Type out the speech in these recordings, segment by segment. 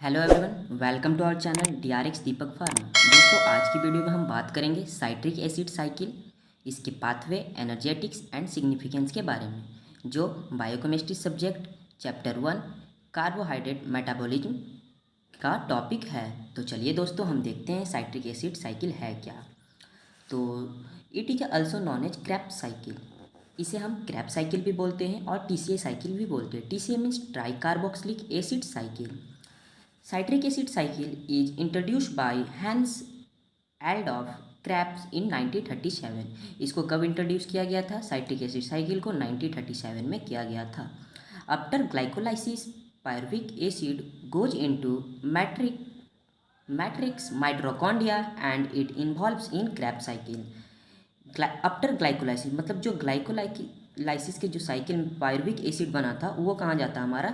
Hello everyone, welcome to our channel DRX Deepak pharma. दोस्तों, आज की वीडियो में हम बात करेंगे साइट्रिक एसिड साइकिल, इसके पाथवे, एनर्जेटिक्स एंड सिग्निफिकेंस के बारे में, जो biochemistry subject chapter 1 carbohydrate metabolism का टॉपिक है। तो चलिए दोस्तों, हम देखते हैं साइट्रिक एसिड साइकिल है क्या। तो it is also known as Krebs cycle. इसे हम क्रैप साइकिल भी बोलते हैं और टीसीए साइकिल भी बोलते हैं। TCA means try carboxylic acid cycle. Citric acid cycle is introduced by Hans Adolf Krebs in 1937। इसको कब इंट्रोड्यूस किया गया था? साइट्रिक एसिड साइकिल को 1937 में किया गया था। After glycolysis pyruvic acid goes into matrix mitochondria and it involves in Krebs cycle. After glycolysis मतलब जो ग्लाइकोलाइसिस के जो साइकिल में पायरुविक एसिड बना था वो कहाँ जाता है? हमारा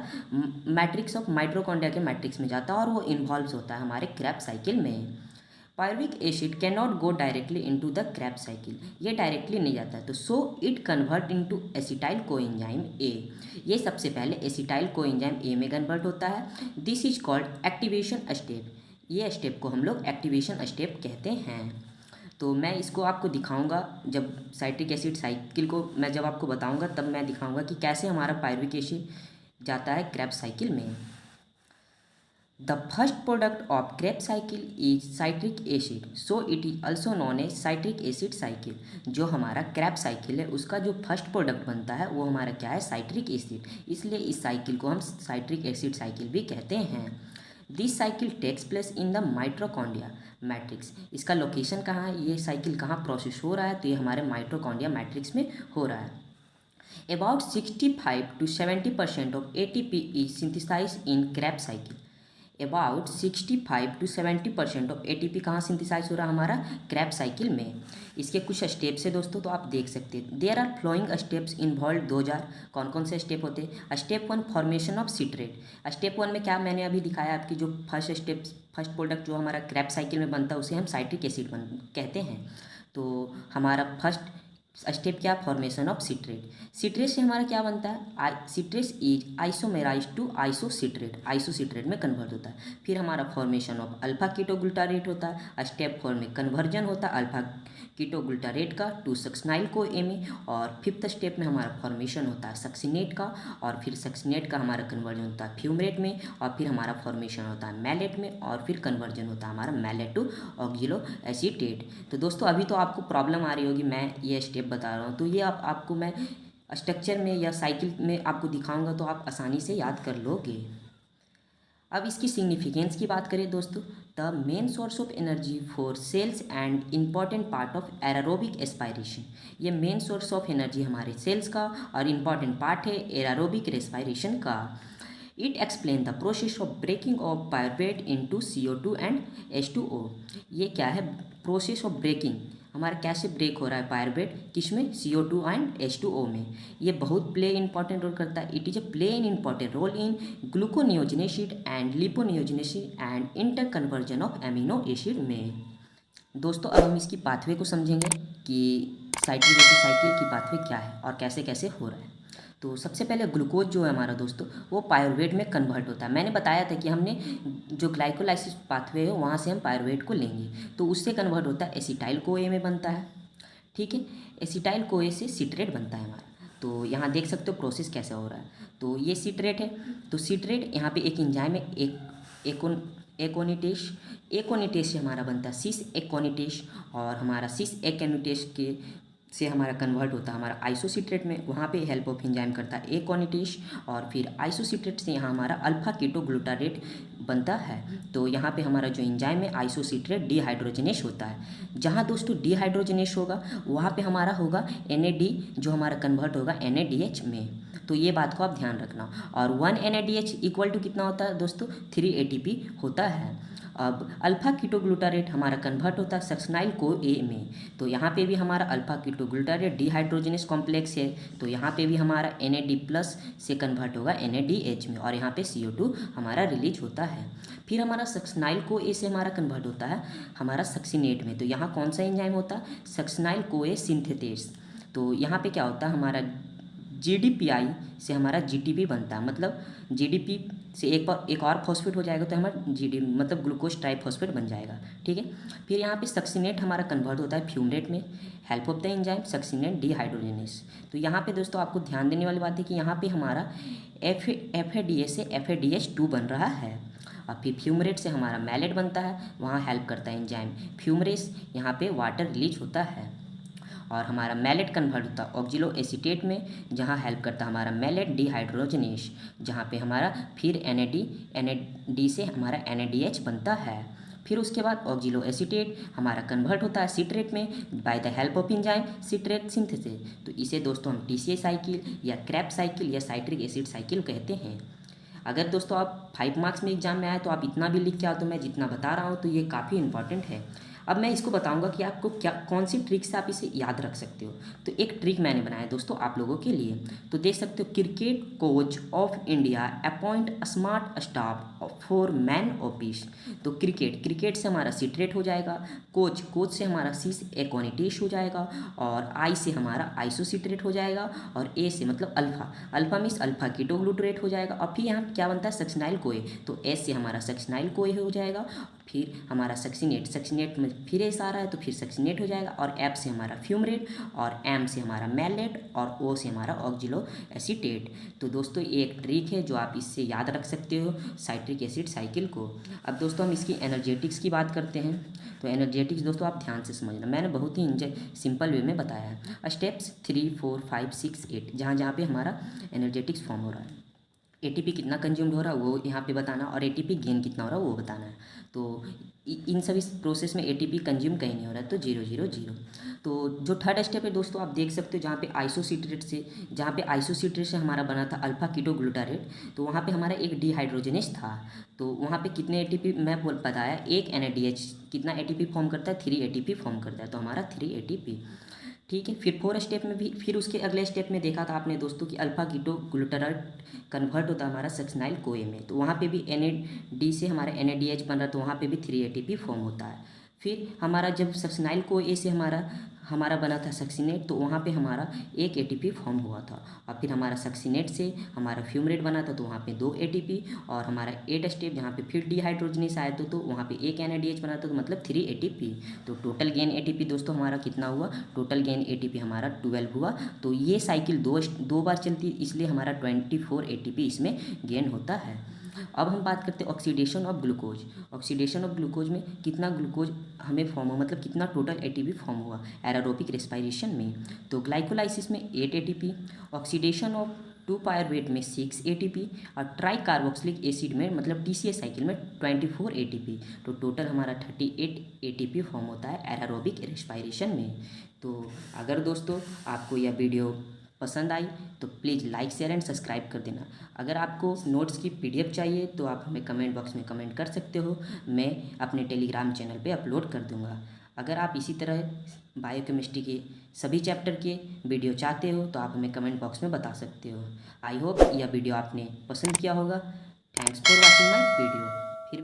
मैट्रिक्स ऑफ माइटोकॉन्ड्रिया के मैट्रिक्स में जाता है और वो इन्वॉल्व होता है हमारे क्रैप साइकिल में। Pyruvic acid can not go directly into the Krebs cycle, ये डायरेक्टली नहीं जाता है, तो so it convert into acetyl coenzyme A. ये सबसे पहले एसिटाइल कोएंजाइम ए में कन्वर्ट होता है। This is called activation step. ये स्टेप को हम लोग एक्टिवेशन स्टेप कहते हैं। तो मैं इसको आपको दिखाऊंगा, जब साइट्रिक एसिड साइकिल को मैं जब आपको बताऊंगा तब मैं दिखाऊंगा कि कैसे हमारा पायरुविक एसिड जाता है क्रैप साइकिल में। The first product of Krebs cycle is citric acid, so it is also known as citric acid cycle. जो हमारा क्रैप साइकिल है उसका जो फर्स्ट प्रोडक्ट बनता है वो हमारा क्या है? Citric acid. इसलिए इस साइकिल को हम साइट्रिक एसिड साइकिल भी कहते हैं। This cycle takes place in the mitochondria matrix. इसका लोकेशन कहाँ है? ये साइकिल कहाँ प्रोसेस हो रहा है? तो ये हमारे माइटोकॉन्ड्रिया मैट्रिक्स में हो रहा है। About 65 to 70% of ATP is synthesized in Krebs cycle. About 65 to 70% of ATP कहाँ सिंथेसाइज हो रहा है? हमारा क्रैप साइकिल में। इसके कुछ स्टेप्स है दोस्तों, तो आप देख सकते हैं। There are following steps involve 2000। कौन कौन से स्टेप होते हैं? Step 1 formation of citrate. Step 1 में क्या मैंने अभी दिखाया आपकी, जो फर्स्ट प्रोडक्ट जो हमारा क्रैप साइकिल में बनता है उसे हम साइट्रिक एसिड कहते हैं। तो हमारा फर्स्ट स्टेप क्या? Formation of citrate. सिट्रेट से हमारा क्या बनता है? Citrate is isomerize to isocitrate, isocitrate में कन्वर्ट होता है। फिर हमारा फॉर्मेशन ऑफ अल्फा कीटोग्लूटारेट होता है। स्टेप 4 में कन्वर्जन होता है अल्फा कीटोग्लूटारेट का टू सक्सिनाइल को ए में। और फिफ्थ स्टेप में हमारा फॉर्मेशन होता है सक्सिनेट का, और फिर सक्सिनेट का हमारा कन्वर्जन होता है फ्यूमरेट में, और फिर हमारा फॉर्मेशन होता है मैलेट में, और फिर कन्वर्जन होता है हमारा मैलेट टू ऑक्जिलो एसीटेट। तो दोस्तों, अभी तो आपको प्रॉब्लम आ रही होगी, मैं ये स्टेप बता रहा हूँ, तो ये आपको मैं स्ट्रक्चर में या साइकिल में आपको दिखाऊंगा तो आप आसानी से याद कर लोगे। अब इसकी सिग्निफिकेंस की बात करें दोस्तों, the main source of energy for cells and important part of aerobic aspiration. ये मेन सोर्स ऑफ एनर्जी हमारे सेल्स का और इम्पॉर्टेंट पार्ट है एरारोबिक रेस्पायरेशन का। It explain the process of breaking of pyruvate into CO2 and H2O। ये क्या है? Process of breaking, हमारा कैसे ब्रेक हो रहा है पायरुवेट, किसमें? CO2 एंड H2O में। ये बहुत प्ले इंपॉर्टेंट रोल करता है। It is a play in important role in gluconeogenesis and lipogenesis and interconversion of amino acid में। दोस्तों, अब हम इसकी पाथवे को समझेंगे कि साइट्रिक एसिड साइकिल की पाथवे क्या है और कैसे कैसे हो रहा है। तो सबसे पहले ग्लूकोज जो है हमारा दोस्तों, वो पायरुवेट में कन्वर्ट होता है। मैंने बताया था कि हमने जो ग्लाइकोलाइसिस पाथवे है वहाँ से हम पायरुवेट को लेंगे, तो उससे कन्वर्ट होता है एसिटाइल को ए में बनता है। ठीक है, एसिटाइल को ए से सिट्रेट बनता है हमारा। तो यहाँ देख सकते हो प्रोसेस कैसा हो रहा है। तो ये सिट्रेट है, तो सिट्रेट यहाँ पे एक एंजाइम है, एकोनिटेश। एकोनिटेश से हमारा बनता है सिस एकोनिटेश, और हमारा सिस एकोनिटेश के से हमारा कन्वर्ट होता है हमारा आइसोसिट्रेट में, वहाँ पे हेल्प ऑफ एंजाइम करता है एकोनिटेश, और फिर आइसोसिट्रेट से यहाँ हमारा अल्फा कीटोग्लूटारेट बनता है। तो यहाँ पे हमारा जो एंजाइम है आइसोसिट्रेट डिहाइड्रोजनेस होता है। जहाँ दोस्तों डिहाइड्रोजनेस होगा वहाँ पे हमारा होगा NAD, जो हमारा कन्वर्ट होगा NADH में। तो ये बात को आप ध्यान रखना। और 1 NADH इक्वल टू कितना होता है दोस्तों? 3 ATP होता है। अब अल्फा कीटोग्लूटारेट हमारा कन्वर्ट होता है सक्सिनाइल को ए में। तो यहाँ पे भी हमारा अल्फा कीटोग्लूटारेट डिहाइड्रोजनेस कॉम्प्लेक्स है, तो यहाँ पे भी हमारा NAD+ से कन्वर्ट होगा NADH में, और यहाँ पे CO2 हमारा रिलीज होता है। फिर हमारा सक्सिनाइल को ए से हमारा कन्वर्ट होता है हमारा सक्सिनेट में। तो यहाँ कौन सा एंजाइम होता है? सक्सिनाइल को ए सिंथेटेस। तो यहाँ पे क्या होता है? हमारा GDPI से हमारा GTP बनता है, मतलब GDP से एक और फॉस्फेट हो जाएगा तो हमारा GD मतलब ग्लूकोज ट्राइफॉस्फेट बन जाएगा। ठीक है, फिर यहाँ पे सक्सिनेट हमारा कन्वर्ट होता है फ्यूमरेट में, help of the enzyme succinate dehydrogenase. तो यहाँ पे दोस्तों आपको ध्यान देने वाली बात है कि यहाँ पे हमारा FADH से FADH2 बन रहा है, और फिर फ्यूमरेट से हमारा मैलेट बनता है, वहाँ हेल्प करता है एंजाइम फ्यूमरेस, यहाँ पे वाटर रिलीज होता है, और हमारा मैलेट कन्वर्ट होता है ऑक्जिलो एसीटेट में, जहाँ हेल्प करता है हमारा मैलेट डिहाइड्रोजनेस, जहाँ पे हमारा फिर NAD से हमारा NADH बनता है। फिर उसके बाद ऑक्जिलो एसीटेट हमारा कन्वर्ट होता है सिट्रेट में by the help of enzyme citrate synthesis. तो इसे दोस्तों हम TCA साइकिल या क्रैब साइकिल या साइट्रिक एसिड साइकिल कहते हैं। अगर दोस्तों आप 5 मार्क्स में एग्जाम में आए तो आप इतना भी लिख के आओ, तो मैं जितना बता रहा हूँ तो ये काफ़ी इंपॉर्टेंट है। अब मैं इसको बताऊंगा कि आपको क्या कौन सी ट्रिक से आप इसे याद रख सकते हो। तो एक ट्रिक मैंने बनाया दोस्तों आप लोगों के लिए, तो देख सकते हो, cricket coach of India appoint smart staff for man office. तो क्रिकेट से हमारा सिट्रेट हो जाएगा, कोच से हमारा सी एकोनिटेश हो जाएगा, और आई से हमारा आइसोसिट्रेट हो जाएगा, और ए से मतलब अल्फा मीन्स अल्फा कीटोग्लूटरेट हो जाएगा, और फिर यहाँ क्या बनता है सक्सिनाइल कोए, तो एस से हमारा सक्सिनाइल कोए हो जाएगा, फिर हमारा सक्सिनेट में फिर एस आ रहा है तो फिर सक्सिनेट हो जाएगा, और एफ से हमारा फ्यूमरेट, और एम से हमारा मैलेट, और ओ से हमारा ऑक्जिलो एसीटेट। तो दोस्तों ये एक ट्रिक है जो आप इससे याद रख सकते हो साइट्रिक एसिड साइकिल को। अब दोस्तों हम इसकी एनर्जेटिक्स की बात करते हैं। तो एनर्जेटिक्स दोस्तों आप ध्यान से समझना, मैंने बहुत ही सिंपल वे में बताया है। स्टेप्स 3, 4, 5, 6, 8 जहाँ पे हमारा एनर्जेटिक्स फॉर्म हो रहा है, ATP कितना कंज्यूम्ड हो रहा है वो यहाँ पे बताना, और ATP गेन कितना हो रहा है वो बताना है। तो इन सभी प्रोसेस में ATP कंज्यूम कहीं नहीं हो रहा है, तो 0, 0, 0। तो जो थर्ड स्टेप है दोस्तों आप देख सकते हो, जहाँ पे आइसोसिट्रेट से हमारा बना था अल्फा कीटोग्लूटारेट, तो वहाँ पे हमारा एक डिहाइड्रोजनेस था। तो वहाँ पे कितने ATP मैं बताया, एक NADH कितना ATP फॉर्म करता है, 3 ATP फॉर्म करता है, तो हमारा 3 ATP। ठीक है, फिर 4 स्टेप में भी, फिर उसके अगले स्टेप में देखा था आपने दोस्तों कि अल्फा कीटोग्लूटारेट कन्वर्ट होता है हमारा सक्सिनाइल कोए में, तो वहाँ पे भी NAD से हमारा NADH बन रहा है, तो वहाँ पे भी 3 ATP फॉर्म होता है। फिर हमारा जब सक्सिनाइल कोए से हमारा बना था सक्सिनेट, तो वहाँ पे हमारा एक ATP फॉर्म हुआ था, और फिर हमारा सक्सिनेट से हमारा फ्यूमरेट बना था, तो वहाँ पे 2 ATP, और हमारा 8 स्टेप जहाँ पे फिर डिहाइड्रोजनेस आया तो वहाँ पे एक NADH बना था, तो मतलब 3 ATP। तो टोटल गेन ATP दोस्तों हमारा कितना हुआ, टोटल गेन ATP हमारा 12 हुआ। तो ये साइकिल दो बार चलती है, इसलिए हमारा 24 ATP इसमें गेन होता है। अब हम बात करते हैं oxidation of glucose. Oxidation of glucose में कितना ग्लूकोज हमें फॉर्म हुआ, मतलब कितना टोटल ATP फॉर्म हुआ एरोबिक रेस्पिरेशन में। तो ग्लाइकोलाइसिस में 8 ATP, ऑक्सीडेशन ऑफ 2 पायरुवेट में 6 ATP, और ट्राई कार्बोक्सिलिक एसिड में मतलब TCA साइकिल में 24 ATP। तो टोटल हमारा 38 ATP फॉर्म होता है एरोबिक रेस्पिरेशन में। तो अगर दोस्तों आपको यह वीडियो पसंद आई तो please like share and subscribe कर देना। अगर आपको नोट्स की PDF चाहिए तो आप हमें कमेंट बॉक्स में कमेंट कर सकते हो, मैं अपने टेलीग्राम चैनल पे अपलोड कर दूंगा। अगर आप इसी तरह बायोकेमिस्ट्री के सभी चैप्टर के वीडियो चाहते हो तो आप हमें कमेंट बॉक्स में बता सकते हो। आई होप यह वीडियो आपने पसंद किया होगा। Thanks for watching my video.